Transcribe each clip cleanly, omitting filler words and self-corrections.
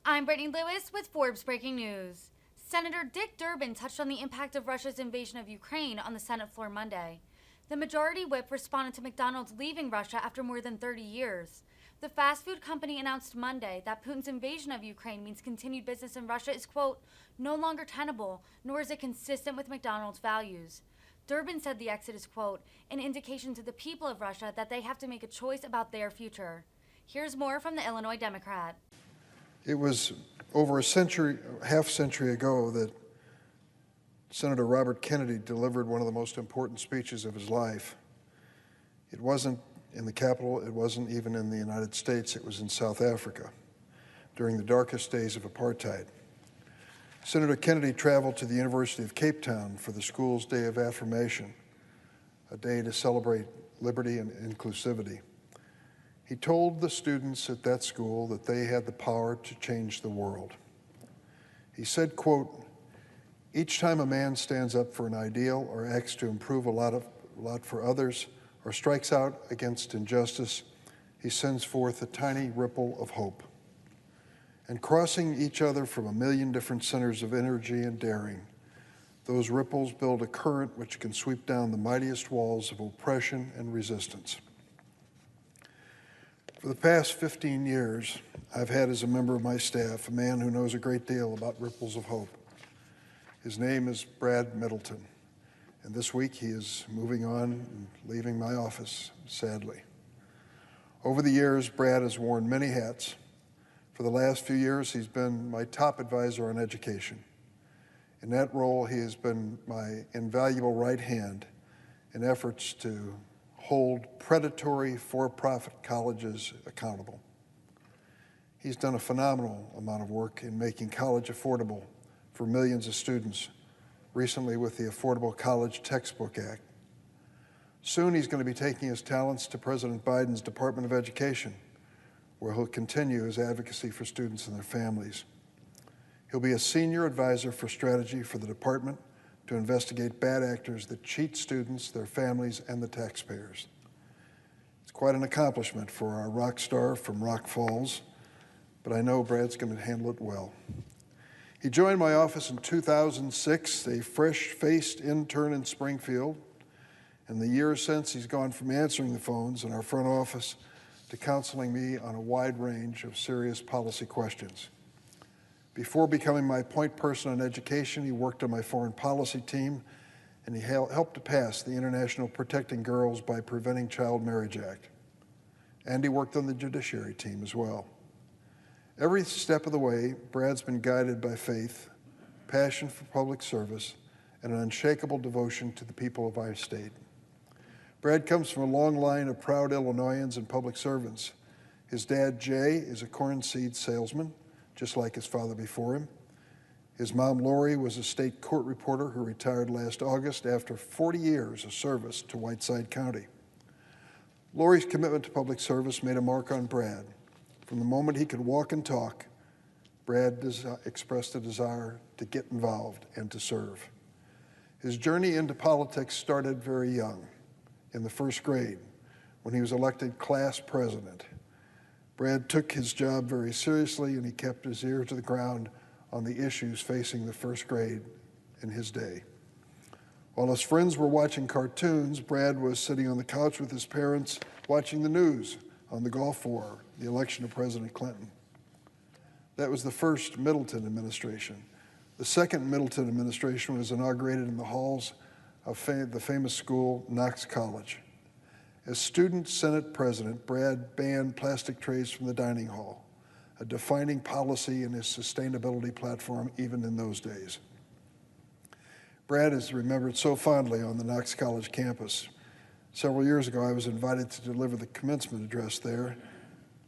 I'm Brittany Lewis with Forbes Breaking News. Senator Dick Durbin touched on the impact of Russia's invasion of Ukraine on the Senate floor Monday. The majority whip responded to McDonald's leaving Russia after more than 30 years. The fast food company announced Monday that Putin's invasion of Ukraine means continued business in Russia is, quote, no longer tenable, nor is it consistent with McDonald's values. Durbin said the exit is, quote, an indication to the people of Russia that they have to make a choice about their future. Here's more from the Illinois Democrat. It was over a century, half century ago that Senator Robert Kennedy delivered one of the most important speeches of his life. It wasn't in the Capitol, it wasn't even in the United States, it was in South Africa during the darkest days of apartheid. Senator Kennedy traveled to the University of Cape Town for the school's Day of Affirmation, a day to celebrate liberty and inclusivity. He told the students at that school that they had the power to change the world. He said, quote, each time a man stands up for an ideal or acts to improve a lot for others or strikes out against injustice, he sends forth a tiny ripple of hope. And crossing each other from a million different centers of energy and daring, those ripples build a current which can sweep down the mightiest walls of oppression and resistance. For the past 15 years, I've had as a member of my staff a man who knows a great deal about ripples of hope. His name is Brad Middleton, and this week he is moving on and leaving my office, sadly. Over the years, Brad has worn many hats. For the last few years, he's been my top advisor on education. In that role, he has been my invaluable right hand in efforts to hold predatory for-profit colleges accountable. He's done a phenomenal amount of work in making college affordable for millions of students, recently with the Affordable College Textbook Act. Soon he's going to be taking his talents to President Biden's Department of Education, where he'll continue his advocacy for students and their families. He'll be a senior advisor for strategy for the department to investigate bad actors that cheat students, their families, and the taxpayers. It's quite an accomplishment for our rock star from Rock Falls, but I know Brad's going to handle it well. He joined my office in 2006, a fresh-faced intern in Springfield. In the years since, he's gone from answering the phones in our front office to counseling me on a wide range of serious policy questions. Before becoming my point person on education, he worked on my foreign policy team, and he helped to pass the International Protecting Girls by Preventing Child Marriage Act. And he worked on the judiciary team as well. Every step of the way, Brad's been guided by faith, passion for public service, and an unshakable devotion to the people of our state. Brad comes from a long line of proud Illinoisans and public servants. His dad, Jay, is a corn seed salesman, just like his father before him. His mom, Lori, was a state court reporter who retired last August after 40 years of service to Whiteside County. Lori's commitment to public service made a mark on Brad. From the moment he could walk and talk, Brad expressed a desire to get involved and to serve. His journey into politics started very young, in the first grade, when he was elected class president. Brad took his job very seriously, and he kept his ear to the ground on the issues facing the first grade in his day. While his friends were watching cartoons, Brad was sitting on the couch with his parents watching the news on the Gulf War, the election of President Clinton. That was the first Middleton administration. The second Middleton administration was inaugurated in the halls of the famous school, Knox College. As student Senate president, Brad banned plastic trays from the dining hall, a defining policy in his sustainability platform even in those days. Brad is remembered so fondly on the Knox College campus. Several years ago, I was invited to deliver the commencement address there,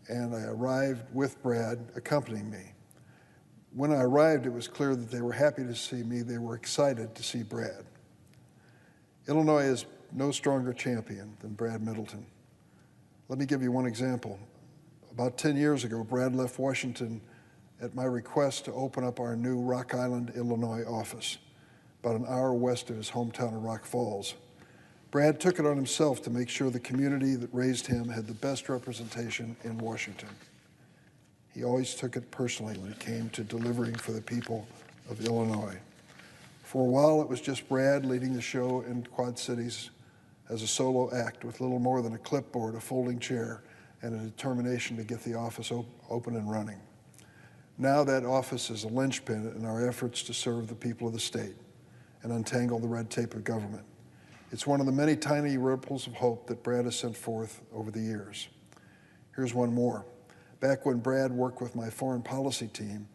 and I arrived with Brad accompanying me. When I arrived, it was clear that they were happy to see me. They were excited to see Brad. Illinois is no stronger champion than Brad Middleton. Let me give you one example. About 10 years ago, Brad left Washington at my request to open up our new Rock Island, Illinois office, about an hour west of his hometown of Rock Falls. Brad took it on himself to make sure the community that raised him had the best representation in Washington. He always took it personally when it came to delivering for the people of Illinois. For a while, it was just Brad leading the show in Quad Cities as a solo act with little more than a clipboard, a folding chair, and a determination to get the office open and running. Now that office is a linchpin in our efforts to serve the people of the state and untangle the red tape of government. It's one of the many tiny ripples of hope that Brad has sent forth over the years. Here's one more. Back when Brad worked with my foreign policy team,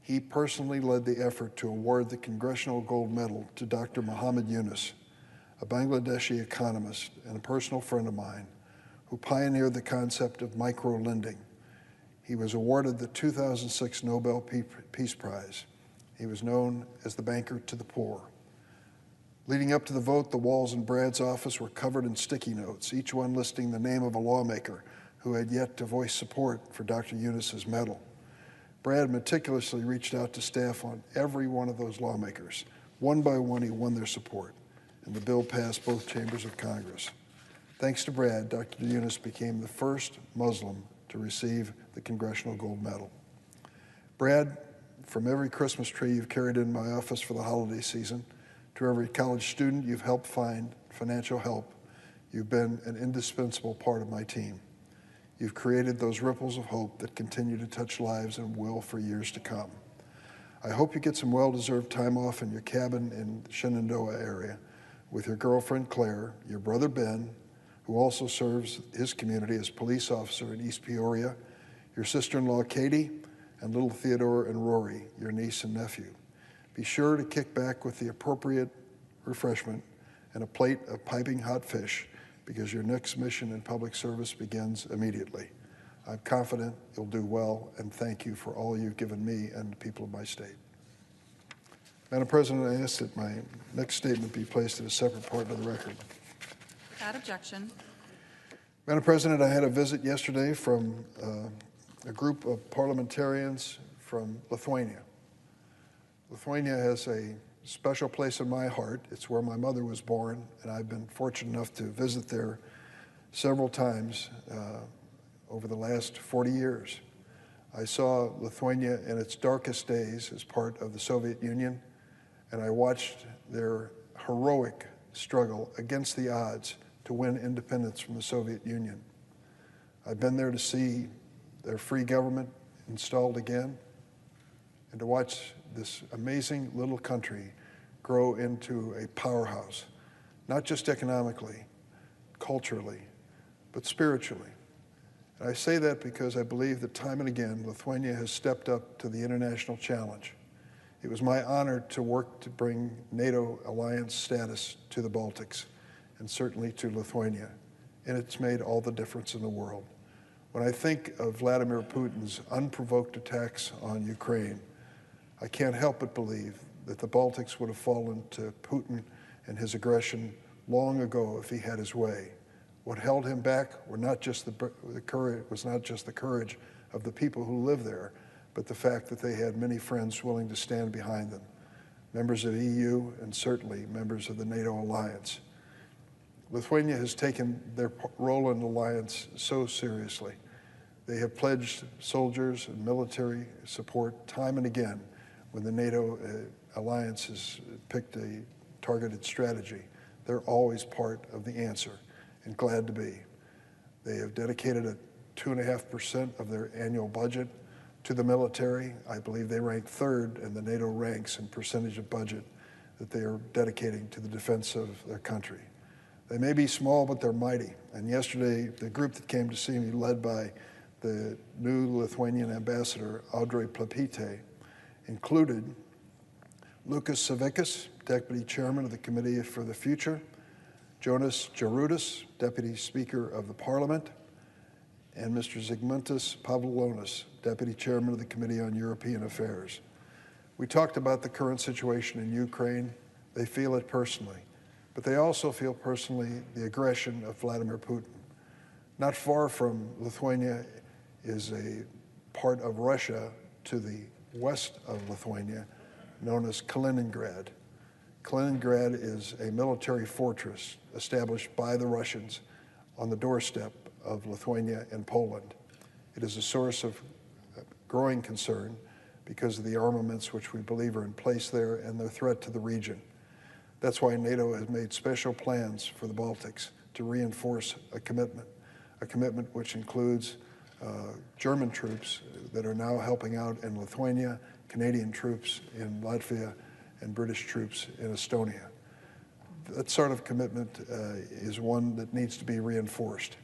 he personally led the effort to award the Congressional Gold Medal to Dr. Muhammad Yunus, a Bangladeshi economist and a personal friend of mine who pioneered the concept of micro-lending. He was awarded the 2006 Nobel Peace Prize. He was known as the banker to the poor. Leading up to the vote, the walls in Brad's office were covered in sticky notes, each one listing the name of a lawmaker who had yet to voice support for Dr. Yunus's medal. Brad meticulously reached out to staff on every one of those lawmakers. One by one, he won their support, and the bill passed both chambers of Congress. Thanks to Brad, Dr. Yunus became the first Muslim to receive the Congressional Gold Medal. Brad, from every Christmas tree you've carried in my office for the holiday season, to every college student you've helped find financial help, you've been an indispensable part of my team. You've created those ripples of hope that continue to touch lives and will for years to come. I hope you get some well-deserved time off in your cabin in the Shenandoah area with your girlfriend Claire, your brother Ben, who also serves his community as police officer in East Peoria, your sister-in-law Katie, and little Theodore and Rory, your niece and nephew. Be sure to kick back with the appropriate refreshment and a plate of piping hot fish, because your next mission in public service begins immediately. I'm confident you'll do well, and thank you for all you've given me and the people of my state. Madam President, I ask that my next statement be placed in a separate part of the record. Without objection. Madam President, I had a visit yesterday from a group of parliamentarians from Lithuania. Lithuania has a special place in my heart. It's where my mother was born, and I've been fortunate enough to visit there several times over the last 40 years. I saw Lithuania in its darkest days as part of the Soviet Union, and I watched their heroic struggle against the odds to win independence from the Soviet Union. I've been there to see their free government installed again, and to watch this amazing little country grow into a powerhouse, not just economically, culturally, but spiritually. And I say that because I believe that time and again, Lithuania has stepped up to the international challenge. It was my honor to work to bring NATO alliance status to the Baltics, and certainly to Lithuania, and it's made all the difference in the world. When I think of Vladimir Putin's unprovoked attacks on Ukraine, I can't help but believe that the Baltics would have fallen to Putin and his aggression long ago if he had his way. What held him back was not just the courage of the people who live there, but the fact that they had many friends willing to stand behind them, members of the EU and certainly members of the NATO alliance. Lithuania has taken their role in the alliance so seriously. They have pledged soldiers and military support time and again when the NATO alliance has picked a targeted strategy. They're always part of the answer, and glad to be. They have dedicated a 2.5% of their annual budget to the military. I believe they rank third in the NATO ranks in percentage of budget that they are dedicating to the defense of their country. They may be small, but they're mighty. And yesterday, the group that came to see me, led by the new Lithuanian ambassador, Audrey Plapite, included Lukas Savickas, Deputy Chairman of the Committee for the Future, Jonas Gerudis, Deputy Speaker of the Parliament, and Mr. Zygmuntas Pavlonis, Deputy Chairman of the Committee on European Affairs. We talked about the current situation in Ukraine. They feel it personally, but they also feel personally the aggression of Vladimir Putin. Not far from Lithuania is a part of Russia to the west of Lithuania, known as Kaliningrad. Kaliningrad is a military fortress established by the Russians on the doorstep of Lithuania and Poland. It is a source of growing concern because of the armaments which we believe are in place there and their threat to the region. That's why NATO has made special plans for the Baltics to reinforce a commitment which includes German troops that are now helping out in Lithuania, Canadian troops in Latvia, and British troops in Estonia. That sort of commitment is one that needs to be reinforced.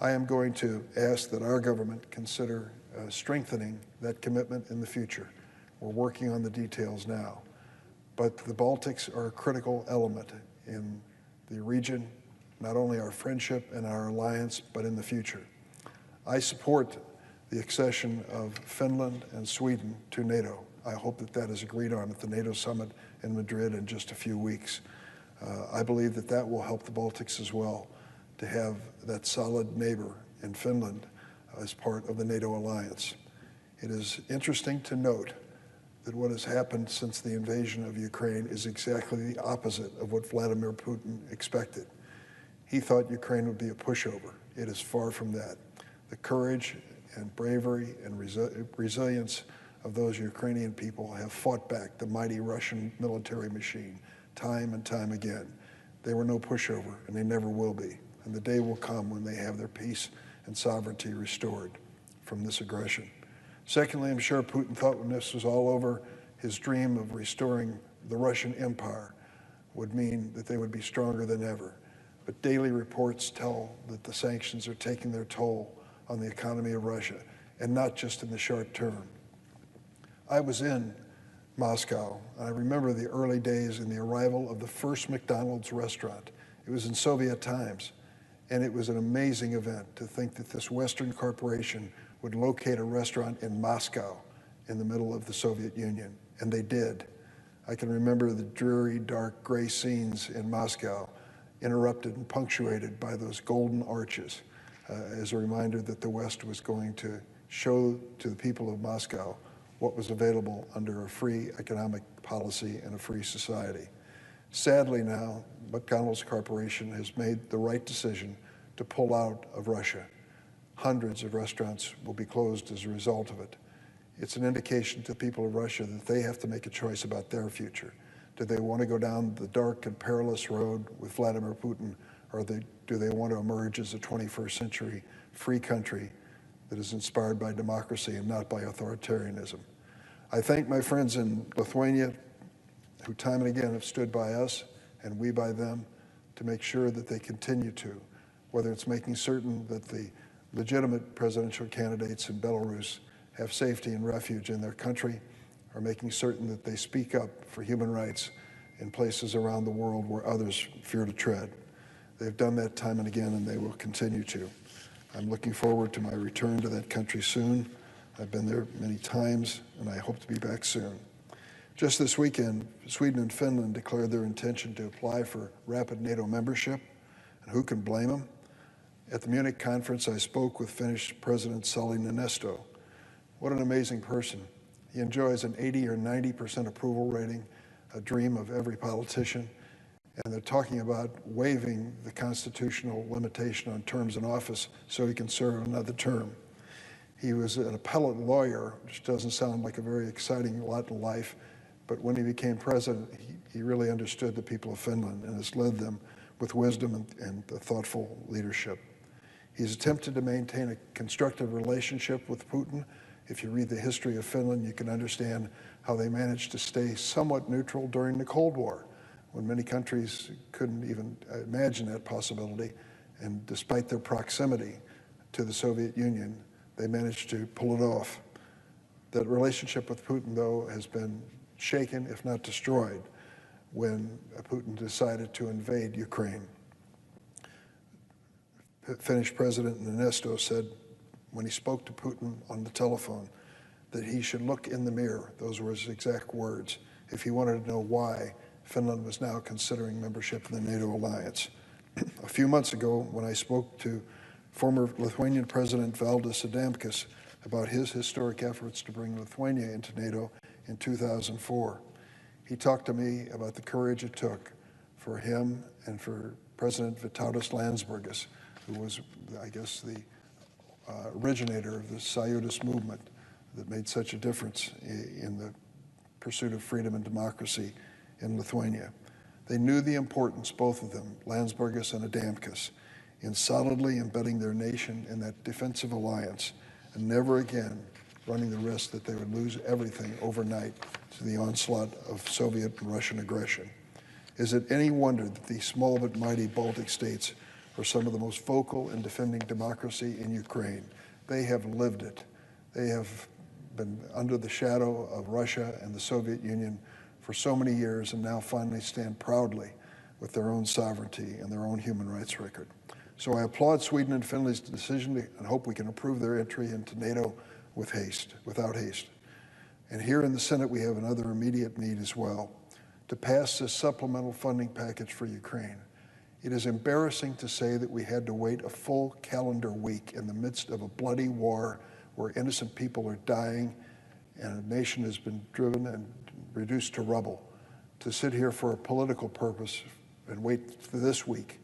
I am going to ask that our government consider strengthening that commitment in the future. We're working on the details now. But the Baltics are a critical element in the region, not only our friendship and our alliance, but in the future. I support the accession of Finland and Sweden to NATO. I hope that that is agreed on at the NATO summit in Madrid in just a few weeks. I believe that that will help the Baltics as well, to have that solid neighbor in Finland as part of the NATO alliance. It is interesting to note that what has happened since the invasion of Ukraine is exactly the opposite of what Vladimir Putin expected. He thought Ukraine would be a pushover. It is far from that. The courage and bravery and resilience of those Ukrainian people have fought back the mighty Russian military machine time and time again. They were no pushover, and they never will be. And the day will come when they have their peace and sovereignty restored from this aggression. Secondly, I'm sure Putin thought when this was all over, his dream of restoring the Russian Empire would mean that they would be stronger than ever. But daily reports tell that the sanctions are taking their toll on the economy of Russia, and not just in the short term. I was in Moscow, and I remember the early days and the arrival of the first McDonald's restaurant. It was in Soviet times, and it was an amazing event to think that this Western corporation would locate a restaurant in Moscow in the middle of the Soviet Union, and they did. I can remember the dreary, dark, gray scenes in Moscow, interrupted and punctuated by those golden arches, as a reminder that the West was going to show to the people of Moscow what was available under a free economic policy and a free society. Sadly now, McDonald's Corporation has made the right decision to pull out of Russia. Hundreds of restaurants will be closed as a result of it. It's an indication to the people of Russia that they have to make a choice about their future. Do they want to go down the dark and perilous road with Vladimir Putin, or do they want to emerge as a 21st century free country that is inspired by democracy and not by authoritarianism? I thank my friends in Lithuania who time and again have stood by us and we by them to make sure that they continue to, whether it's making certain that the legitimate presidential candidates in Belarus have safety and refuge in their country, or making certain that they speak up for human rights in places around the world where others fear to tread. They've done that time and again, and they will continue to. I'm looking forward to my return to that country soon. I've been there many times, and I hope to be back soon. Just this weekend, Sweden and Finland declared their intention to apply for rapid NATO membership, and who can blame them? At the Munich conference, I spoke with Finnish President Sauli Niinisto. What an amazing person. He enjoys an 80 or 90% approval rating, a dream of every politician, and they're talking about waiving the constitutional limitation on terms in office so he can serve another term. He was an appellate lawyer, which doesn't sound like a very exciting lot in life, but when he became president, he really understood the people of Finland and has led them with wisdom and thoughtful leadership. He's attempted to maintain a constructive relationship with Putin. If you read the history of Finland, you can understand how they managed to stay somewhat neutral during the Cold War, when many countries couldn't even imagine that possibility. And despite their proximity to the Soviet Union, they managed to pull it off. That relationship with Putin, though, has been shaken, if not destroyed, when Putin decided to invade Ukraine. Finnish President Niinisto said when he spoke to Putin on the telephone that he should look in the mirror, those were his exact words, if he wanted to know why Finland was now considering membership in the NATO alliance. A few months ago, when I spoke to former Lithuanian President Valdas Adamkus about his historic efforts to bring Lithuania into NATO in 2004, he talked to me about the courage it took for him and for President Vytautas Landsbergis, who was, I guess, the originator of the Sąjūdis movement that made such a difference in the pursuit of freedom and democracy in Lithuania. They knew the importance, both of them, Landsbergis and Adamkus, in solidly embedding their nation in that defensive alliance and never again running the risk that they would lose everything overnight to the onslaught of Soviet and Russian aggression. Is it any wonder that these small but mighty Baltic states are some of the most vocal in defending democracy in Ukraine? They have lived it. They have been under the shadow of Russia and the Soviet Union for so many years and now finally stand proudly with their own sovereignty and their own human rights record. So I applaud Sweden and Finland's decision and hope we can approve their entry into NATO without haste. And here in the Senate, we have another immediate need as well, to pass this supplemental funding package for Ukraine. It is embarrassing to say that we had to wait a full calendar week in the midst of a bloody war where innocent people are dying and a nation has been driven and reduced to rubble, to sit here for a political purpose and wait for this week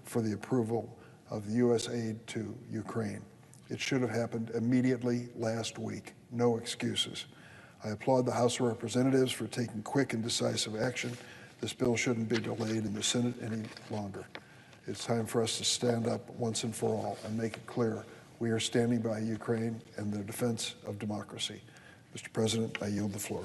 for the approval of the U.S. aid to Ukraine. It should have happened immediately last week. No excuses. I applaud the House of Representatives for taking quick and decisive action. This bill shouldn't be delayed in the Senate any longer. It's time for us to stand up once and for all and make it clear we are standing by Ukraine and the defense of democracy. Mr. President, I yield the floor.